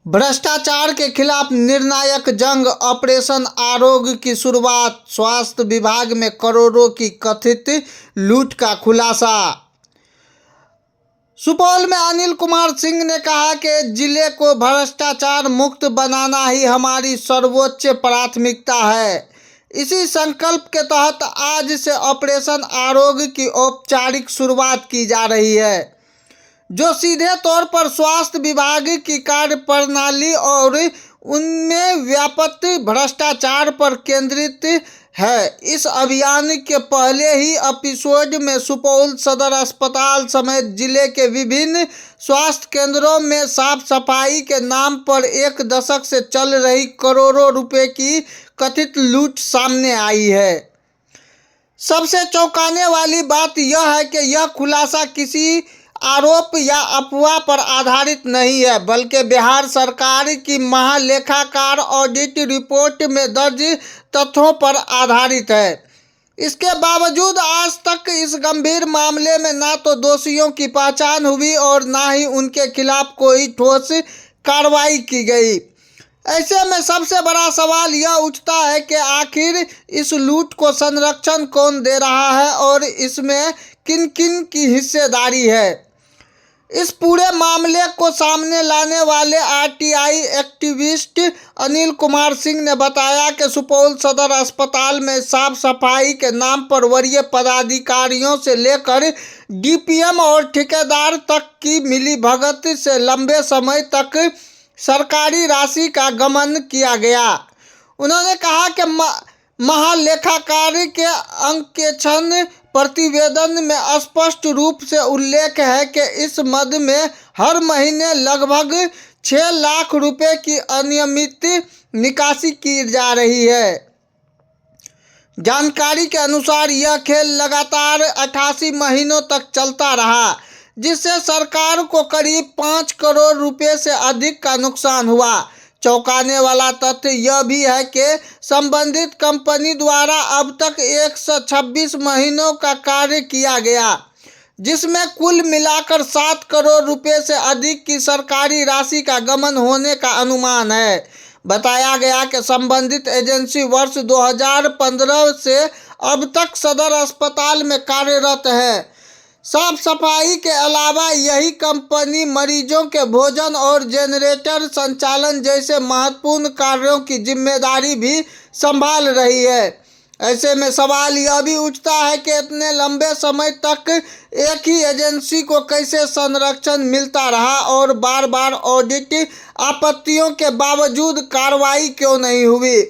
भ्रष्टाचार के खिलाफ निर्णायक जंग, ऑपरेशन आरोग्य की शुरुआत, स्वास्थ्य विभाग में करोड़ों की कथित लूट का खुलासा। सुपौल में अनिल कुमार सिंह ने कहा कि जिले को भ्रष्टाचार मुक्त बनाना ही हमारी सर्वोच्च प्राथमिकता है। इसी संकल्प के तहत आज से ऑपरेशन आरोग्य की औपचारिक शुरुआत की जा रही है, जो सीधे तौर पर स्वास्थ्य विभाग की कार्यप्रणाली और उनमें व्याप्त भ्रष्टाचार पर केंद्रित है। इस अभियान के पहले ही एपिसोड में सुपौल सदर अस्पताल समेत जिले के विभिन्न स्वास्थ्य केंद्रों में साफ सफाई के नाम पर 1 दशक से चल रही करोड़ों रुपए की कथित लूट सामने आई है। सबसे चौंकाने वाली बात यह है कि यह खुलासा किसी आरोप या अफवाह पर आधारित नहीं है, बल्कि बिहार सरकार की महालेखाकार ऑडिट रिपोर्ट में दर्ज तथ्यों पर आधारित है। इसके बावजूद आज तक इस गंभीर मामले में ना तो दोषियों की पहचान हुई और ना ही उनके खिलाफ कोई ठोस कार्रवाई की गई। ऐसे में सबसे बड़ा सवाल यह उठता है कि आखिर इस लूट को संरक्षण कौन दे रहा है और इसमें किन किन की हिस्सेदारी है। इस पूरे मामले को सामने लाने वाले आरटीआई एक्टिविस्ट अनिल कुमार सिंह ने बताया कि सुपौल सदर अस्पताल में साफ सफाई के नाम पर वरीय पदाधिकारियों से लेकर डीपीएम और ठेकेदार तक की मिलीभगत से लंबे समय तक सरकारी राशि का गबन किया गया। उन्होंने कहा कि महालेखाकार के अंकेक्षण प्रतिवेदन में स्पष्ट रूप से उल्लेख है कि इस मद में हर महीने लगभग 6 लाख रुपए की अनियमित निकासी की जा रही है। जानकारी के अनुसार यह खेल लगातार 88 महीनों तक चलता रहा, जिससे सरकार को करीब 5 करोड़ रुपए से अधिक का नुकसान हुआ। चौंकाने वाला तथ्य यह भी है कि संबंधित कंपनी द्वारा अब तक 126 महीनों का कार्य किया गया, जिसमें कुल मिलाकर 7 करोड़ रुपए से अधिक की सरकारी राशि का गबन होने का अनुमान है। बताया गया कि संबंधित एजेंसी वर्ष 2015 से अब तक सदर अस्पताल में कार्यरत है। साफ सफाई के अलावा यही कंपनी मरीजों के भोजन और जनरेटर संचालन जैसे महत्वपूर्ण कार्यों की जिम्मेदारी भी संभाल रही है। ऐसे में सवाल यह भी उठता है कि इतने लंबे समय तक एक ही एजेंसी को कैसे संरक्षण मिलता रहा और बार बार ऑडिट आपत्तियों के बावजूद कार्रवाई क्यों नहीं हुई।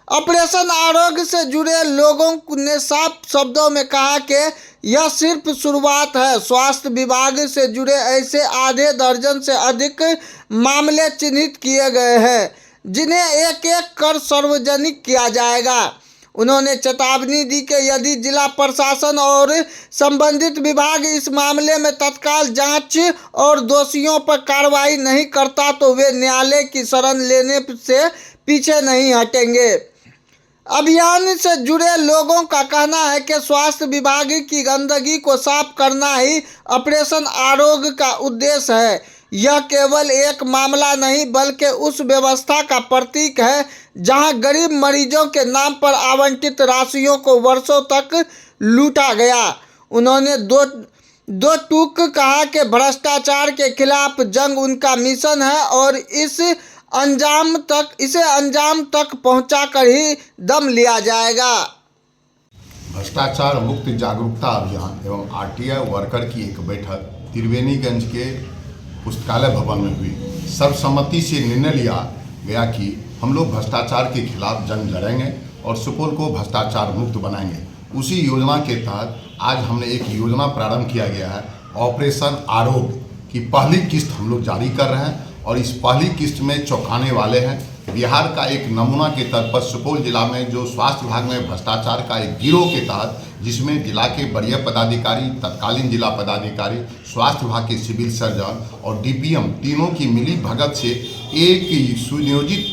ऑपरेशन आरोग्य से जुड़े लोगों ने साफ शब्दों में कहा कि यह सिर्फ शुरुआत है। स्वास्थ्य विभाग से जुड़े ऐसे आधे दर्जन से अधिक मामले चिन्हित किए गए हैं, जिन्हें एक एक कर सार्वजनिक किया जाएगा। उन्होंने चेतावनी दी कि यदि जिला प्रशासन और संबंधित विभाग इस मामले में तत्काल जांच और दोषियों पर कार्रवाई नहीं करता तो वे न्यायालय की शरण लेने से पीछे नहीं हटेंगे। अभियान से जुड़े लोगों का कहना है कि स्वास्थ्य विभाग की गंदगी को साफ करना ही ऑपरेशन आरोग्य का उद्देश्य है। यह केवल एक मामला नहीं बल्कि उस व्यवस्था का प्रतीक है जहां गरीब मरीजों के नाम पर आवंटित राशियों को वर्षों तक लूटा गया। उन्होंने दो टूक कहा कि भ्रष्टाचार के खिलाफ जंग उनका मिशन है और इसे अंजाम तक पहुंचाकर ही दम लिया जाएगा। भ्रष्टाचार मुक्त जागरूकता अभियान एवं आरटीआई वर्कर की एक बैठक त्रिवेणीगंज के पुस्तकालय भवन में हुई। सर्वसम्मति से निर्णय लिया गया कि हम लोग भ्रष्टाचार के खिलाफ जंग लड़ेंगे और सुपौल को भ्रष्टाचार मुक्त बनाएंगे। उसी योजना के तहत आज हमने एक योजना प्रारंभ किया गया है। ऑपरेशन आरोग्य की पहली किस्त हम लोग जारी कर रहे हैं और इस पहली किस्त में चौंकाने वाले हैं। बिहार का एक नमूना के तौर पर सुपौल जिला में जो स्वास्थ्य विभाग में भ्रष्टाचार का एक गिरोह के तहत, जिसमें जिला के वरीय पदाधिकारी, तत्कालीन जिला पदाधिकारी, स्वास्थ्य विभाग के सिविल सर्जन और डीपीएम तीनों की मिली भगत से एक सुनियोजित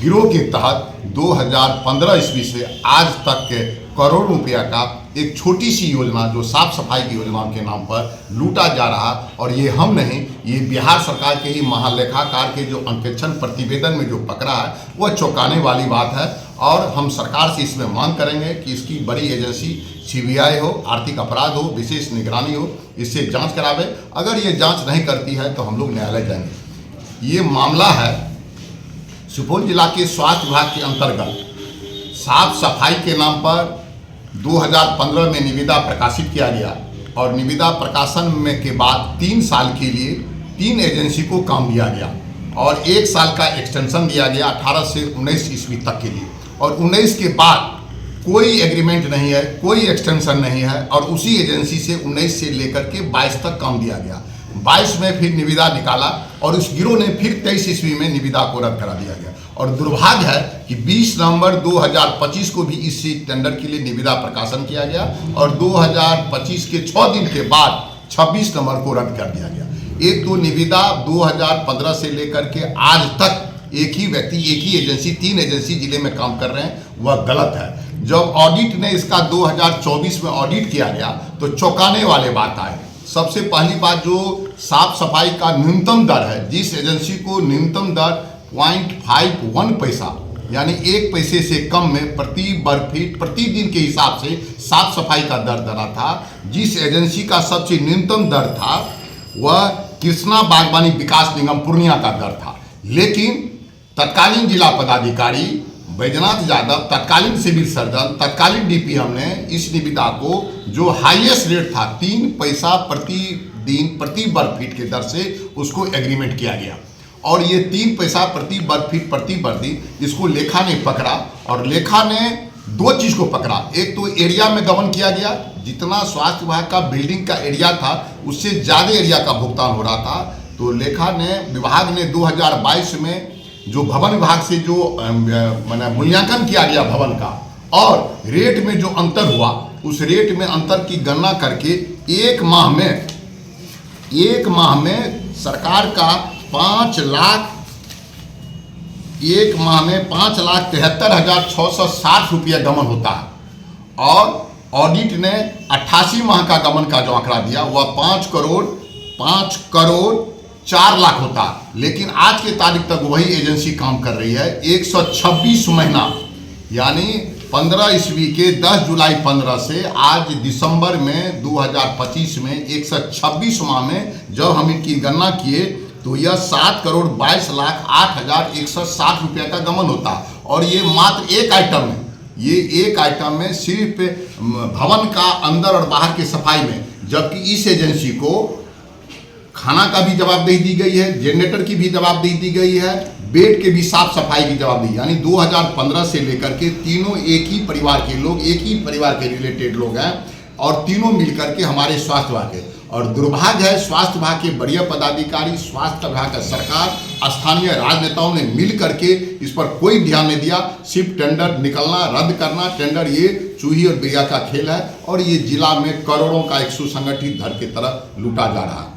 गिरोह के तहत 2015 ईस्वी से आज तक के करोड़ रुपया का एक छोटी सी योजना जो साफ सफाई की योजनाओं के नाम पर लूटा जा रहा, और ये हम नहीं, ये बिहार सरकार के ही महालेखाकार के जो अंकेक्षण प्रतिवेदन में जो पकड़ा है वह चौंकाने वाली बात है। और हम सरकार से इसमें मांग करेंगे कि इसकी बड़ी एजेंसी CBI हो, आर्थिक अपराध हो, विशेष निगरानी हो, इससे जांच करावे। अगर ये जांच नहीं करती है तो हम लोग न्यायालय जाएंगे। ये मामला है सुपौल जिला के स्वास्थ्य विभाग के अंतर्गत साफ सफाई के नाम पर 2015 में निविदा प्रकाशित किया गया, और निविदा प्रकाशन में के बाद 3 साल के लिए 3 एजेंसी को काम दिया गया, और 1 साल का एक्सटेंशन दिया गया 18 से 19 ईस्वी तक के लिए, और 19 के बाद कोई एग्रीमेंट नहीं है, कोई एक्सटेंशन नहीं है, और उसी एजेंसी से 19 से लेकर के 22 तक काम दिया गया। 22 में फिर निविदा निकाला, और उस गिरोह ने फिर 23 ईस्वी में निविदा को रद्द करा दिया गया। और दुर्भाग्य है कि 20 नवंबर 2025 को भी इस टेंडर के लिए निविदा प्रकाशन किया गया, और 2025 के 6 दिन के बाद 26 नवंबर को रद्द कर दिया गया। एक तो निविदा 2015 से लेकर के आज तक एक ही व्यक्ति, एक ही एजेंसी, 3 एजेंसी जिले में काम कर रहे हैं, वह गलत है। जब ऑडिट ने इसका 2024 में ऑडिट किया गया तो चौंकाने वाले बात आए। सबसे पहली बात, जो साफ सफाई का न्यूनतम दर है, जिस एजेंसी को न्यूनतम दर 0.51 पैसा यानी 1 पैसे से कम में प्रति वर्ग फीट प्रतिदिन के हिसाब से साफ सफाई का दर धरा था, जिस एजेंसी का सबसे न्यूनतम दर था वह कृष्णा बागवानी विकास निगम पूर्णिया का दर था। लेकिन तत्कालीन जिला पदाधिकारी बैजनाथ यादव, तत्कालीन सिविल सर्जन, तत्कालीन DPM ने इस निविदा को जो हाईएस्ट रेट था 3 पैसा प्रतिदिन प्रति वर्ग फीट के दर से उसको एग्रीमेंट किया गया, और ये 3 पैसा प्रति वर्ग फीट प्रति वर्ग दिन इसको लेखा ने पकड़ा, और लेखा ने 2 चीज़ को पकड़ा। एक तो एरिया में गबन किया गया, जितना स्वास्थ्य विभाग का बिल्डिंग का एरिया था उससे ज़्यादा एरिया का भुगतान हो रहा था। तो लेखा ने, विभाग ने 2022 में जो भवन विभाग से जो मैंने मूल्यांकन किया गया भवन का, और रेट में जो अंतर हुआ, उस रेट में अंतर की गणना करके एक माह में सरकार का 5,73,660 रुपया गमन होता है, और ऑडिट ने 88 माह का गमन का जो आंकड़ा दिया वह 5 करोड़ 4 लाख होता है। लेकिन आज के तारीख तक वही एजेंसी काम कर रही है 126 महीना, यानी 15 ईस्वी के 10 जुलाई 15 से आज दिसंबर में 2025 में 126 माह में जब हम इनकी गणना किए तो यह 7 करोड़ 22,08,160 रुपया का गमन होता, और ये मात्र एक आइटम में, ये एक आइटम में सिर्फ भवन का अंदर और बाहर की सफाई में, जबकि इस एजेंसी को खाना का भी जवाबदेही दी गई है, जनरेटर की भी जवाबदेही दी गई है, बेड के भी साफ सफाई की जवाबदेही, यानी 2015 से लेकर के तीनों एक ही परिवार के लोग, एक ही परिवार के रिलेटेड लोग हैं, और तीनों मिलकर के हमारे स्वास्थ्य विभाग के। और दुर्भाग्य है स्वास्थ्य विभाग के बढ़िया पदाधिकारी, स्वास्थ्य विभाग का सरकार, स्थानीय राजनेताओं ने मिल करके इस पर कोई ध्यान नहीं दिया। सिर्फ टेंडर निकलना, रद्द करना, टेंडर ये चूही और बिया का खेल है, और ये जिला में करोड़ों का एक सुसंगठित धन की तरह लूटा जा रहा है।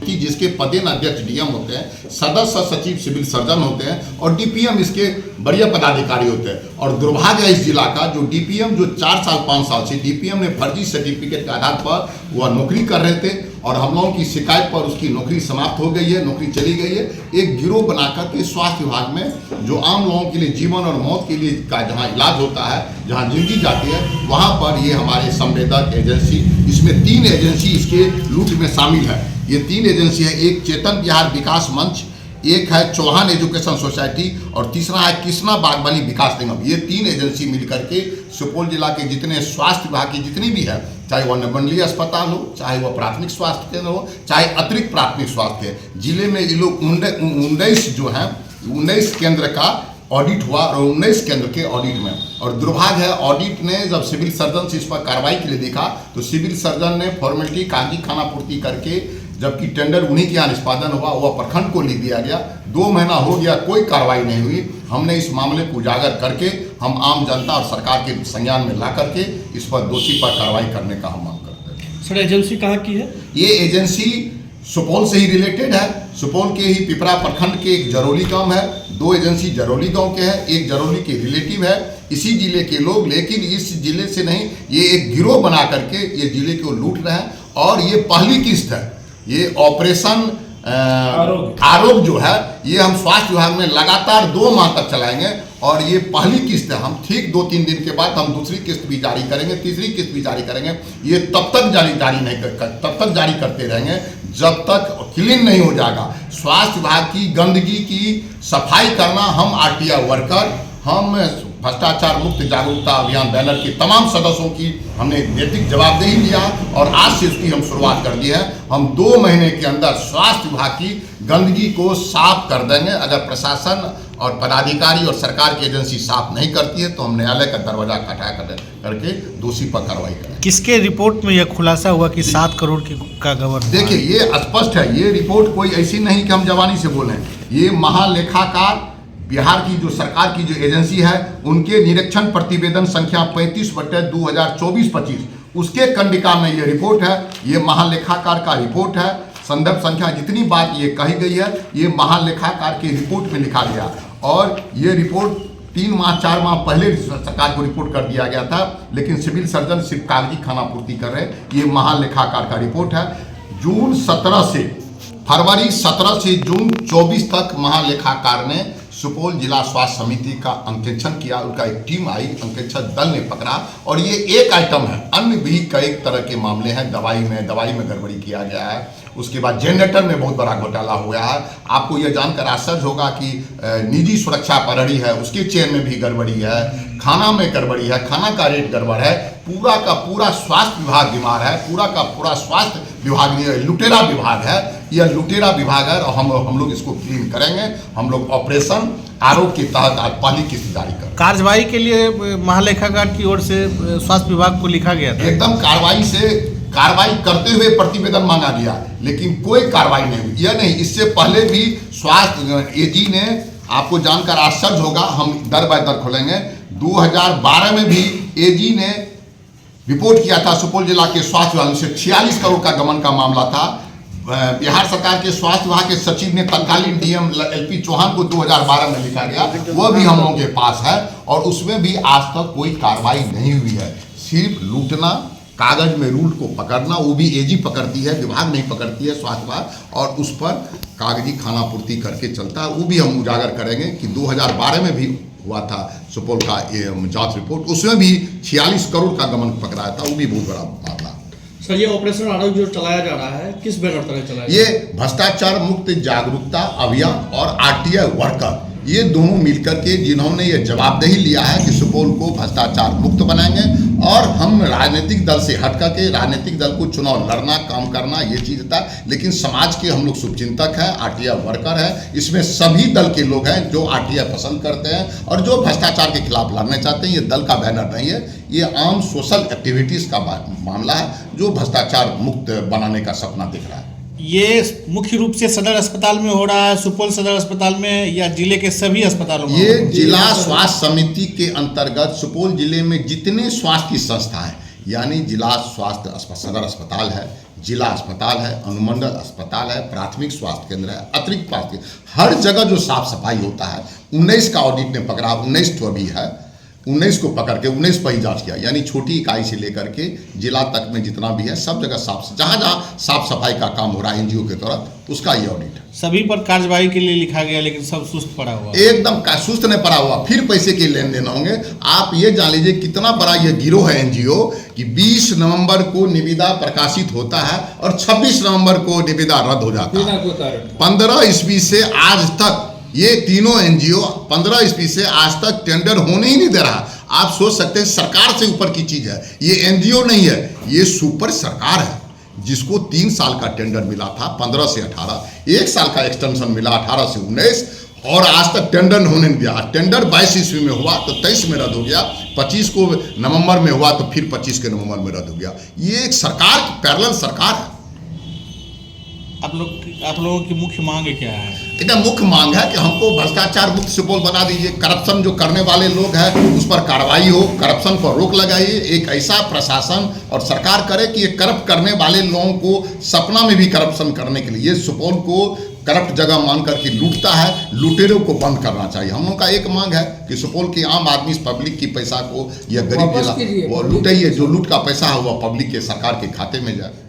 कि जिसके पदेन अध्यक्ष DM होते हैं, सदस्य सचिव सिविल सर्जन होते हैं, और DPM इसके बढ़िया पदाधिकारी होते हैं। और दुर्भाग्य है इस जिला का, जो DPM जो 4 साल 5 साल से DPM ने फर्जी सर्टिफिकेट के आधार पर वह नौकरी कर रहे थे, और हम लोगों की शिकायत पर उसकी नौकरी समाप्त हो गई है, नौकरी चली गई है। एक गिरोह बनाकर के स्वास्थ्य विभाग में जो आम लोगों के लिए जीवन और मौत के लिए का जहाँ इलाज होता है, जहाँ जिंदगी जाती है, वहाँ पर ये हमारे संवेदक एजेंसी, इसमें 3 एजेंसी इसके लूट में शामिल है। ये 3 एजेंसी है, एक चेतन बिहार विकास मंच, एक है चौहान एजुकेशन सोसाइटी, और तीसरा है कृष्णा बागवानी विकास निगम। ये 3 एजेंसी मिलकर के सुपौल जिला के जितने स्वास्थ्य विभाग की जितनी भी है, चाहे वह नवमंडलीय अस्पताल हो, चाहे वह प्राथमिक स्वास्थ्य केंद्र हो, चाहे अतिरिक्त प्राथमिक स्वास्थ्य केंद्र, जिले में ये लोग 19 जो है 19 केंद्र का ऑडिट हुआ, और 19 केंद्र के ऑडिट में। और दुर्भाग्य है ऑडिट ने जब सिविल सर्जन से इस पर कार्रवाई के लिए देखा तो सिविल सर्जन ने फॉर्मेलिटी कागजी खाना पूर्ति करके, जबकि टेंडर उन्हीं के यहाँ निष्पादन हुआ, वह प्रखंड को लिख दिया गया। 2 महीना हो गया, कोई कार्रवाई नहीं हुई। हमने इस मामले को उजागर करके हम आम जनता और सरकार के संज्ञान में ला करके इस पर दोषी पर कार्रवाई करने का हम मांग करते हैं। सर, एजेंसी कहाँ की है? ये एजेंसी सुपौल से ही रिलेटेड है। सुपौल के ही पिपरा प्रखंड के एक जरौली गांव है, 2 एजेंसी जरौली गांव के हैं, एक जरौली के रिलेटिव है, इसी जिले के लोग, लेकिन इस जिले से नहीं, ये एक गिरोह बना करके ये जिले को लूट रहे हैं। और ये पहली किस्त है, ये ऑपरेशन आरोग्य जो है ये हम स्वास्थ्य विभाग में लगातार 2 माह तक चलाएंगे। और ये पहली किस्त है, हम ठीक 2-3 दिन के बाद हम दूसरी किस्त भी जारी करेंगे, तीसरी किस्त भी जारी करेंगे। ये तब तक तब तक जारी करते रहेंगे जब तक क्लीन नहीं हो जाएगा। स्वास्थ्य विभाग की गंदगी की सफाई करना हम आरटीआई वर्कर, हम भ्रष्टाचार मुक्त जागरूकता अभियान बैनर के तमाम सदस्यों की हमने नैतिक जवाबदेही लिया और आज से उसकी हम शुरुआत कर दी है। हम 2 महीने के अंदर स्वास्थ्य विभाग की गंदगी को साफ कर देंगे। अगर प्रशासन और पदाधिकारी और सरकार की एजेंसी साफ नहीं करती है तो हम न्यायालय का दरवाजा खटखटा करके दोषी पर कार्रवाई करेंगे। किसके रिपोर्ट में यह खुलासा हुआ कि 7 करोड़ का गबन? देखिए, ये स्पष्ट है, ये रिपोर्ट कोई ऐसी नहीं कि हम जवानी से बोलें। ये महालेखाकार बिहार की जो सरकार की जो एजेंसी है उनके निरीक्षण प्रतिवेदन संख्या 35/2024-25 उसके कंडिका में ये रिपोर्ट है। ये महालेखाकार का रिपोर्ट है। संदर्भ संख्या जितनी बात ये कही गई है ये महालेखाकार के रिपोर्ट में लिखा गया और ये रिपोर्ट 3 माह 4 माह पहले सरकार को रिपोर्ट कर दिया गया था, लेकिन सिविल सर्जन सिर्फ कागजी खानापूर्ति कर रहे। ये महालेखाकार का रिपोर्ट है। जून 17 से फरवरी 17 से जून 24 तक महालेखाकार ने सुपौल जिला स्वास्थ्य समिति का अंकेक्षण किया। उनका एक टीम आई, अंकेक्षण दल ने पकड़ा और ये एक आइटम है, अन्य भी कई तरह के मामले हैं। दवाई में गड़बड़ी किया गया है। उसके बाद जनरेटर में बहुत बड़ा घोटाला हुआ है। आपको यह जानकर आश्चर्य होगा कि निजी सुरक्षा प्रहरी है उसके चयन में भी गड़बड़ी है, खाना में गड़बड़ी है, खाना का रेट गड़बड़ है। पूरा का पूरा स्वास्थ्य विभाग बीमार है, पूरा का पूरा स्वास्थ्य विभाग लुटेरा विभाग है। यह लुटेरा विभाग है और हम लोग इसको क्लीन करेंगे। हम लोग ऑपरेशन आरोप के तहत आज पहली किस्त जारी कर कार्यवाही के लिए महालेखाकार की ओर से स्वास्थ्य विभाग को लिखा गया था। एकदम कार्रवाई करते हुए प्रतिवेदन मांगा गया, लेकिन कोई कार्रवाई नहीं हुई। यह नहीं, इससे पहले भी स्वास्थ्य एजी ने, आपको जानकर आश्चर्य होगा, हम दर बाय दर खोलेंगे, 2012 में भी एजी ने रिपोर्ट किया था सुपौल जिला के स्वास्थ्य विभाग से 46 करोड़ का गबन का मामला था। बिहार सरकार के स्वास्थ्य विभाग के सचिव ने तत्कालीन डीएम एलपी चौहान को 2012 में लिखा गया, वह भी हम लोगों के पास है और उसमें भी आज तक कोई कार्रवाई नहीं हुई है। सिर्फ लूटना, कागज में रूल को पकड़ना, वो भी एजी पकड़ती है, विभाग नहीं पकड़ती है स्वास्थ्य विभाग, और उस पर कागजी खानापूर्ति करके चलता है। वो भी हम उजागर करेंगे कि 2012 में भी हुआ था सुपौल का जांच रिपोर्ट, उसमें भी 46 करोड़ का गबन पकड़ाया था। वो भी बहुत बड़ा मामला। सर, ये ऑपरेशन आरोग्य जो चलाया जा रहा है किस बैनर तरह चलाया? ये भ्रष्टाचार मुक्त जागरूकता अभियान और आरटीआई वर्कर, ये दोनों मिलकर के जिन्होंने ये जवाबदेही लिया है कि सुपौल को भ्रष्टाचार मुक्त बनाएंगे और हम राजनीतिक दल से हट करके राजनीतिक दल को चुनाव लड़ना, काम करना, ये चीज़ था। लेकिन समाज के हम लोग शुभचिंतक हैं, आरटीआई वर्कर है, इसमें सभी दल के लोग हैं जो आरटीआई पसंद करते हैं और जो भ्रष्टाचार के खिलाफ लड़ना चाहते हैं। ये दल का बैनर नहीं है, ये आम सोशल एक्टिविटीज़ का मामला है जो भ्रष्टाचार मुक्त बनाने का सपना दिख रहा है। ये मुख्य रूप से सदर अस्पताल में हो रहा है, सुपौल सदर अस्पताल में, या जिले के सभी अस्पतालों में? ये जिला स्वास्थ्य समिति के अंतर्गत सुपौल जिले में जितने स्वास्थ्य की संस्था है, यानी जिला स्वास्थ्य सदर अस्पताल है, जिला अस्पताल है, अनुमंडल अस्पताल है, प्राथमिक स्वास्थ्य केंद्र है, अतिरिक्त स्वास्थ्य, हर जगह जो साफ सफाई होता है, 19 का ऑडिट ने पकड़ा, 19 तो अभी है, 19 को पकड़ के 19 पर ही जांच किया। यानी छोटी इकाई से लेकर के जिला तक में जितना भी है सब जगह जहाँ साफ सफाई का काम हो रहा है एनजीओ के तहत, उसका ये ऑडिट है। सभी पर कार्यवाही के लिए लिखा गया, लेकिन सब सुस्त पड़ा हुआ, एकदम सुस्त नहीं पड़ा हुआ, फिर पैसे के लेन देन होंगे। आप ये जान लीजिए कितना बड़ा ये गिरोह है एनजीओ कि 20 नवंबर को निविदा प्रकाशित होता है और 26 नवंबर को निविदा रद्द हो जाता है। 15 ईस्वी से आज तक ये तीनों एनजीओ 15 ईस्वी से आज तक टेंडर होने ही नहीं दे रहा। आप सोच सकते हैं सरकार से ऊपर की चीज है ये, एनजीओ नहीं है, ये सुपर सरकार है जिसको 3 साल का टेंडर मिला था 15 से 18, 1 साल का एक्सटेंशन मिला 18 से 19 और आज तक टेंडर होने नहीं दिया। टेंडर 22 ईस्वी में हुआ तो 23 में रद्द हो गया, 25 को नवंबर में हुआ तो फिर 25 के नवंबर में रद्द हो गया। ये एक सरकार की पैरेलल सरकार है। आप लोगों की मुख्य मांग क्या है? एकदम मुख्य मांग है कि हमको भ्रष्टाचार मुक्त सुपौल बना दीजिए। करप्शन जो करने वाले लोग हैं उस पर कार्रवाई हो, करप्शन पर रोक लगाइए। एक ऐसा प्रशासन और सरकार करे कि ये करप्ट करने वाले लोगों को सपना में भी करप्शन करने के लिए सुपौल को करप्ट जगह मान करके लूटता है, लुटेरों को बंद करना चाहिए। हम लोगों का एक मांग है कि सुपौल की आम आदमी पब्लिक की पैसा को या गरीब वापस कीजिए। वो लुटाइए, जो लूट का पैसा है वह पब्लिक के सरकार के खाते में जाए।